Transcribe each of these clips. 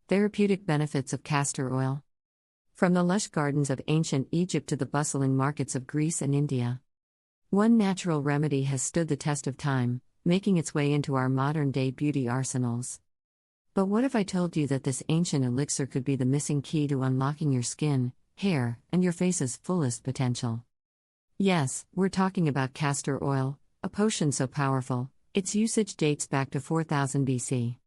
Therapeutic benefits of castor oil. From the lush gardens of ancient Egypt to the bustling markets of Greece and India, one natural remedy has stood the test of time, making its way into our modern-day beauty arsenals. But what if I told you that this ancient elixir could be the missing key to unlocking your skin, hair, and your face's fullest potential? Yes, we're talking about castor oil, a potion so powerful, its usage dates back to 4000 BC.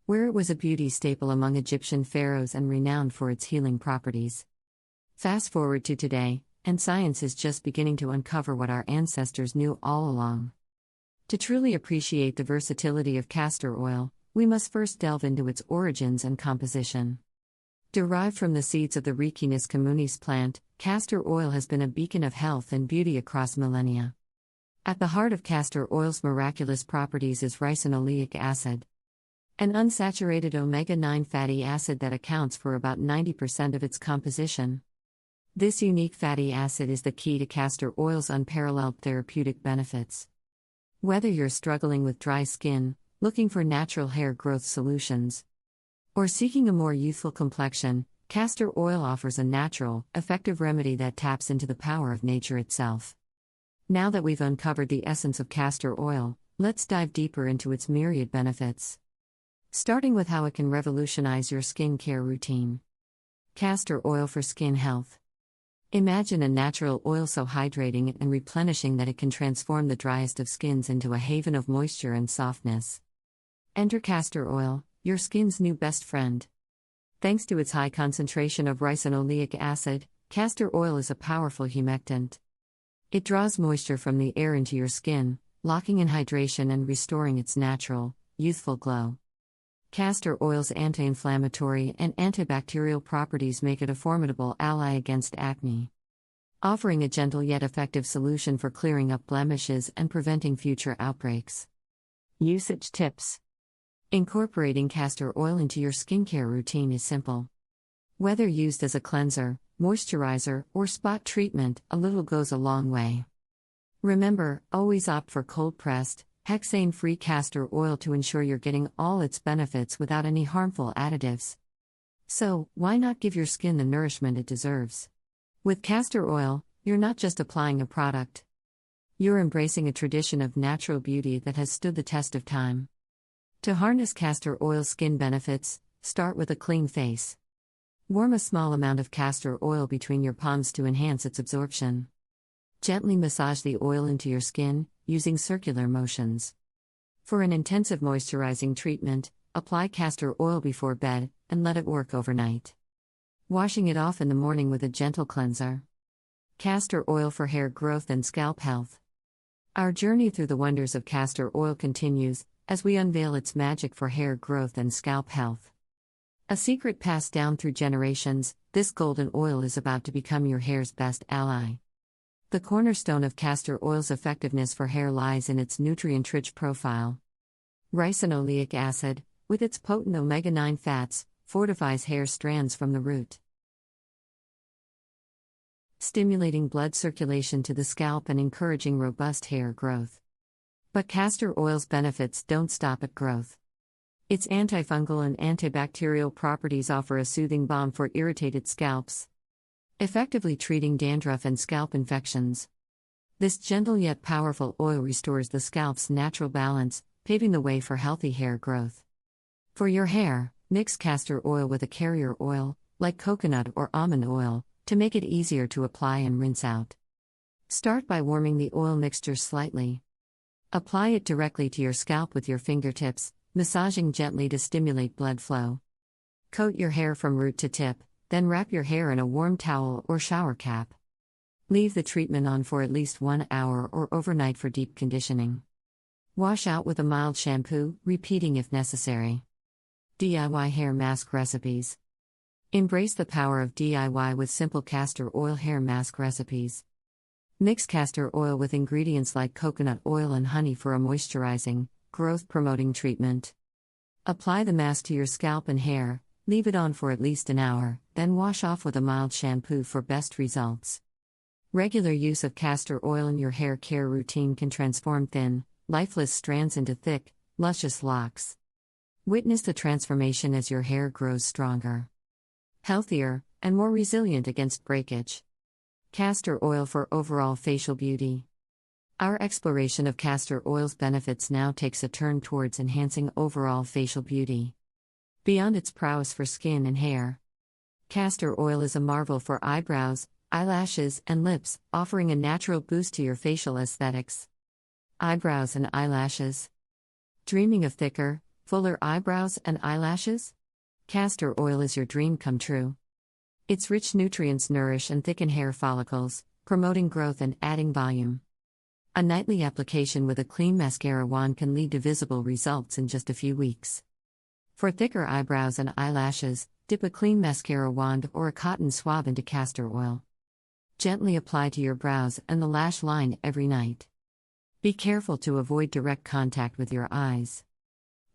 Where it was a beauty staple among Egyptian pharaohs and renowned for its healing properties. Fast forward to today, and science is just beginning to uncover what our ancestors knew all along. To truly appreciate the versatility of castor oil, we must first delve into its origins and composition. Derived from the seeds of the 𝐒𝐔𝐁𝐒𝐑𝐈𝐍𝐊 plant, castor oil has been a beacon of health and beauty across millennia. At the heart of castor oil's miraculous properties is ricinoleic acid, an unsaturated omega-9 fatty acid that accounts for about 90% of its composition. This unique fatty acid is the key to castor oil's unparalleled therapeutic benefits. Whether you're struggling with dry skin, looking for natural hair growth solutions, or seeking a more youthful complexion, castor oil offers a natural, effective remedy that taps into the power of nature itself. Now that we've uncovered the essence of castor oil, let's dive deeper into its myriad benefits. Starting with how it can revolutionize your skincare routine. Castor oil for skin health. Imagine a natural oil so hydrating and replenishing that it can transform the driest of skins into a haven of moisture and softness. Enter castor oil, your skin's new best friend. Thanks to its high concentration of ricinoleic acid, castor oil is a powerful humectant. It draws moisture from the air into your skin, locking in hydration and restoring its natural, youthful glow. Castor oil's anti-inflammatory and antibacterial properties make it a formidable ally against acne, offering a gentle yet effective solution for clearing up blemishes and preventing future outbreaks. Usage tips. Incorporating castor oil into your skincare routine is simple. Whether used as a cleanser, moisturizer, or spot treatment, a little goes a long way. Remember, always opt for cold-pressed, hexane-free castor oil to ensure you're getting all its benefits without any harmful additives. So, why not give your skin the nourishment it deserves? With castor oil, you're not just applying a product. You're embracing a tradition of natural beauty that has stood the test of time. To harness castor oil's skin benefits, start with a clean face. Warm a small amount of castor oil between your palms to enhance its absorption. Gently massage the oil into your skin, using circular motions. For an intensive moisturizing treatment, apply castor oil before bed, and let it work overnight. Washing it off in the morning with a gentle cleanser. Castor oil for hair growth and scalp health. Our journey through the wonders of castor oil continues, as we unveil its magic for hair growth and scalp health. A secret passed down through generations, this golden oil is about to become your hair's best ally. The cornerstone of castor oil's effectiveness for hair lies in its nutrient-rich profile. Ricinoleic acid, with its potent omega-9 fats, fortifies hair strands from the root, stimulating blood circulation to the scalp and encouraging robust hair growth. But castor oil's benefits don't stop at growth. Its antifungal and antibacterial properties offer a soothing balm for irritated scalps, effectively treating dandruff and scalp infections. This gentle yet powerful oil restores the scalp's natural balance, paving the way for healthy hair growth. For your hair, mix castor oil with a carrier oil, like coconut or almond oil, to make it easier to apply and rinse out. Start by warming the oil mixture slightly. Apply it directly to your scalp with your fingertips, massaging gently to stimulate blood flow. Coat your hair from root to tip, then wrap your hair in a warm towel or shower cap. Leave the treatment on for at least 1 hour or overnight for deep conditioning. Wash out with a mild shampoo, repeating if necessary. DIY hair mask recipes. Embrace the power of DIY with simple castor oil hair mask recipes. Mix castor oil with ingredients like coconut oil and honey for a moisturizing, growth-promoting treatment. Apply the mask to your scalp and hair, leave it on for at least an hour, then wash off with a mild shampoo for best results. Regular use of castor oil in your hair care routine can transform thin, lifeless strands into thick, luscious locks. Witness the transformation as your hair grows stronger, healthier, and more resilient against breakage. Castor oil for overall facial beauty. Our exploration of castor oil's benefits now takes a turn towards enhancing overall facial beauty. Beyond its prowess for skin and hair, castor oil is a marvel for eyebrows, eyelashes, and lips, offering a natural boost to your facial aesthetics. Eyebrows and eyelashes. Dreaming of thicker, fuller eyebrows and eyelashes? Castor oil is your dream come true. Its rich nutrients nourish and thicken hair follicles, promoting growth and adding volume. A nightly application with a clean mascara wand can lead to visible results in just a few weeks. For thicker eyebrows and eyelashes, dip a clean mascara wand or a cotton swab into castor oil. Gently apply to your brows and the lash line every night. Be careful to avoid direct contact with your eyes.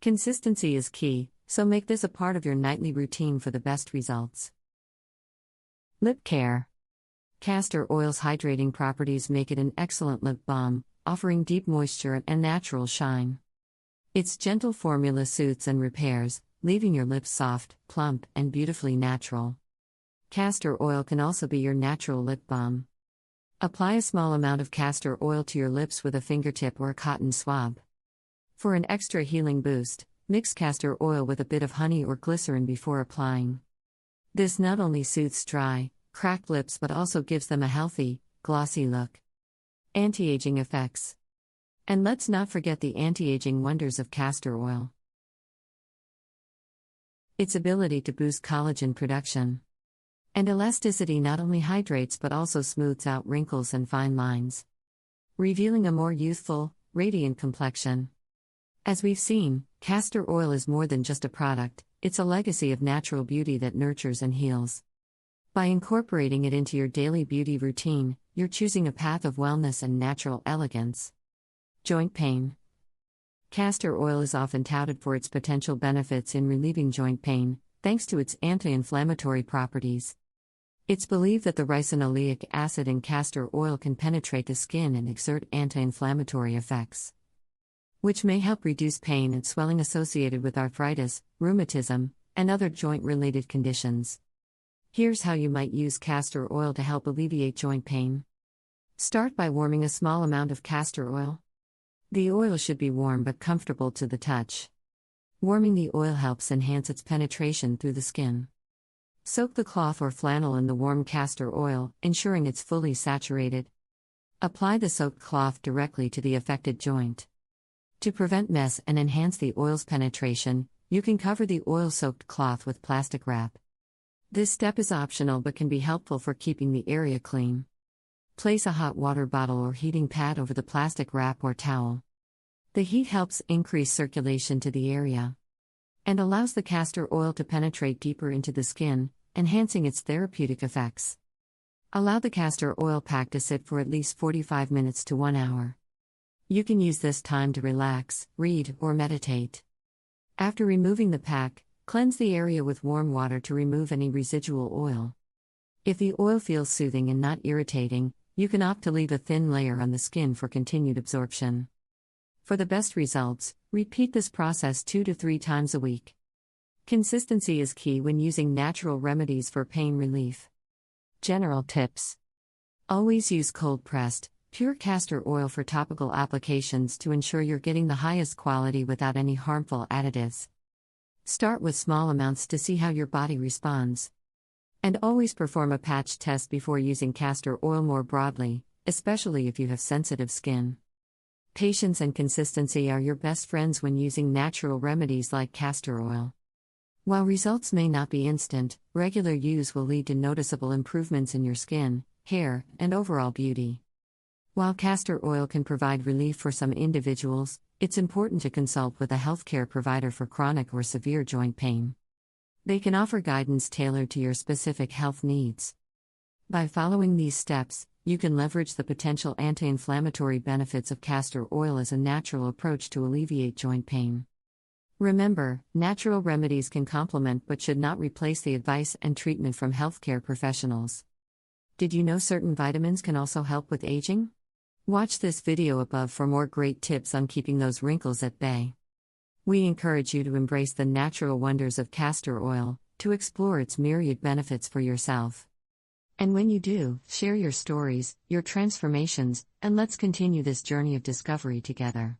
Consistency is key, so make this a part of your nightly routine for the best results. Lip care. Castor oil's hydrating properties make it an excellent lip balm, offering deep moisture and natural shine. Its gentle formula soothes and repairs, leaving your lips soft, plump, and beautifully natural. Castor oil can also be your natural lip balm. Apply a small amount of castor oil to your lips with a fingertip or a cotton swab. For an extra healing boost, mix castor oil with a bit of honey or glycerin before applying. This not only soothes dry, cracked lips but also gives them a healthy, glossy look. Anti-aging effects. And let's not forget the anti-aging wonders of castor oil. Its ability to boost collagen production and elasticity not only hydrates but also smooths out wrinkles and fine lines, revealing a more youthful, radiant complexion. As we've seen, castor oil is more than just a product, it's a legacy of natural beauty that nurtures and heals. By incorporating it into your daily beauty routine, you're choosing a path of wellness and natural elegance. Joint pain. Castor oil is often touted for its potential benefits in relieving joint pain, thanks to its anti-inflammatory properties. It's believed that the ricinoleic acid in castor oil can penetrate the skin and exert anti-inflammatory effects, which may help reduce pain and swelling associated with arthritis, rheumatism, and other joint-related conditions. Here's how you might use castor oil to help alleviate joint pain. Start by warming a small amount of castor oil. The oil should be warm but comfortable to the touch. Warming the oil helps enhance its penetration through the skin. Soak the cloth or flannel in the warm castor oil, ensuring it's fully saturated. Apply the soaked cloth directly to the affected joint. To prevent mess and enhance the oil's penetration, you can cover the oil-soaked cloth with plastic wrap. This step is optional but can be helpful for keeping the area clean. Place a hot water bottle or heating pad over the plastic wrap or towel. The heat helps increase circulation to the area and allows the castor oil to penetrate deeper into the skin, enhancing its therapeutic effects. Allow the castor oil pack to sit for at least 45 minutes to 1 hour. You can use this time to relax, read, or meditate. After removing the pack, cleanse the area with warm water to remove any residual oil. If the oil feels soothing and not irritating, you can opt to leave a thin layer on the skin for continued absorption. For the best results, repeat this process 2 to 3 times a week. Consistency is key when using natural remedies for pain relief. General tips. Always use cold-pressed, pure castor oil for topical applications to ensure you're getting the highest quality without any harmful additives. Start with small amounts to see how your body responds. And always perform a patch test before using castor oil more broadly, especially if you have sensitive skin. Patience and consistency are your best friends when using natural remedies like castor oil. While results may not be instant, regular use will lead to noticeable improvements in your skin, hair, and overall beauty. While castor oil can provide relief for some individuals, it's important to consult with a healthcare provider for chronic or severe joint pain. They can offer guidance tailored to your specific health needs. By following these steps, you can leverage the potential anti-inflammatory benefits of castor oil as a natural approach to alleviate joint pain. Remember, natural remedies can complement but should not replace the advice and treatment from healthcare professionals. Did you know certain vitamins can also help with aging? Watch this video above for more great tips on keeping those wrinkles at bay. We encourage you to embrace the natural wonders of castor oil, to explore its myriad benefits for yourself. And when you do, share your stories, your transformations, and let's continue this journey of discovery together.